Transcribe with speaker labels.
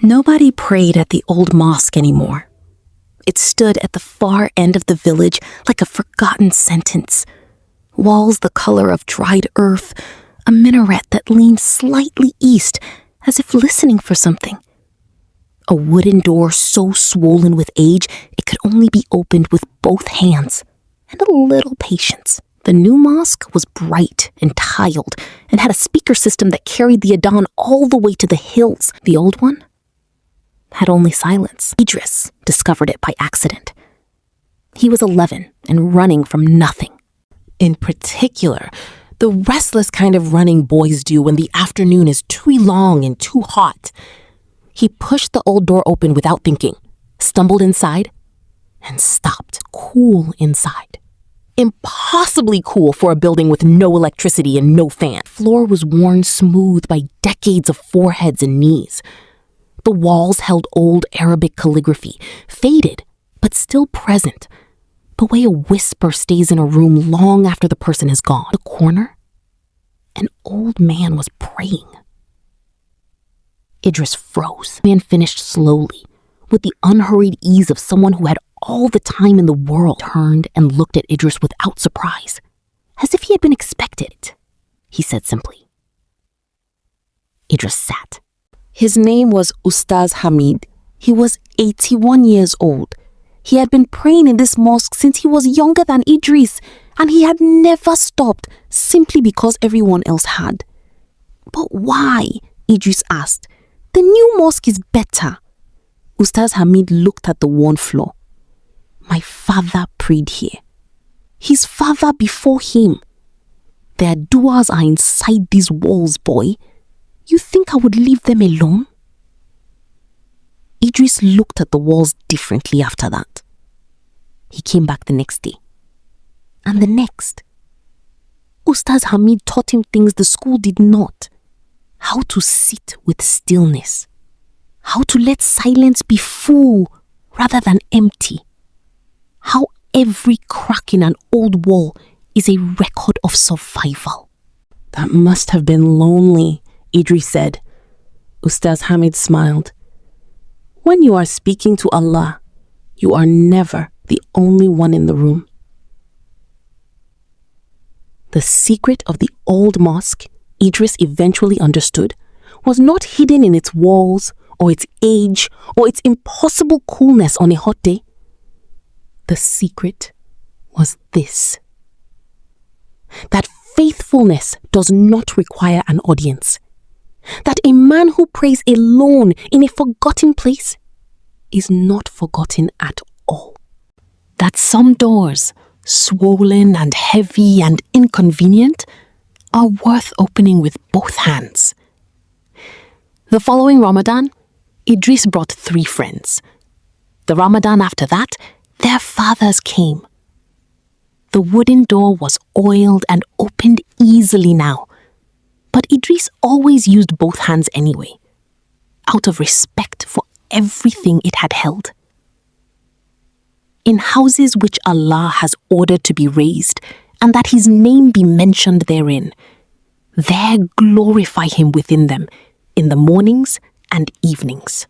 Speaker 1: Nobody prayed at the Old Mosque anymore. It stood at the far end of the village like a forgotten sentence. Walls the color of dried earth, a minaret that leaned slightly east as if listening for something. A wooden door so swollen with age it could only be opened with both hands and a little patience. The new mosque was bright and tiled and had a speaker system that carried the adhan all the way to the hills. The old one had only silence. Idris discovered it by accident. He was 11 and running from nothing.
Speaker 2: In particular, the restless kind of running boys do when the afternoon is too long and too hot. He pushed the old door open without thinking, stumbled inside, and stopped, cool inside. Impossibly cool for a building with no electricity and no fan. The floor was worn smooth by decades of foreheads and knees. The walls held old Arabic calligraphy, faded, but still present, the way a whisper stays in a room long after the person is gone. In the corner, an old man was praying. Idris froze. The man finished slowly, with the unhurried ease of someone who had all the time in the world. Turned and looked at Idris without surprise, as if he had been expected. He said simply. Idris sat. His name was Ustaz Hamid. He was 81 years old. He had been praying in this mosque since he was younger than Idris, and he had never stopped simply because everyone else had. But why? Idris asked. The new mosque is better. Ustaz Hamid looked at the worn floor. My father prayed here. His father before him. Their duas are inside these walls, boy. You think I would leave them alone? Idris looked at the walls differently after that. He came back the next day. And the next. Ustaz Hamid taught him things the school did not. How to sit with stillness. How to let silence be full rather than empty. How every crack in an old wall is a record of survival. That must have been lonely, Idris said. Ustaz Hamid smiled. When you are speaking to Allah, you are never the only one in the room. The secret of the old mosque, Idris eventually understood, was not hidden in its walls or its age or its impossible coolness on a hot day. The secret was this: that faithfulness does not require an audience. That a man who prays alone in a forgotten place is not forgotten at all. That some doors, swollen and heavy and inconvenient, are worth opening with both hands. The following Ramadan, Idris brought 3 friends. The Ramadan after that, their fathers came. The wooden door was oiled and opened easily now. But Idris always used both hands anyway, out of respect for everything it had held. In houses which Allah has ordered to be raised, and that His name be mentioned therein, there glorify Him within them, in the mornings and evenings.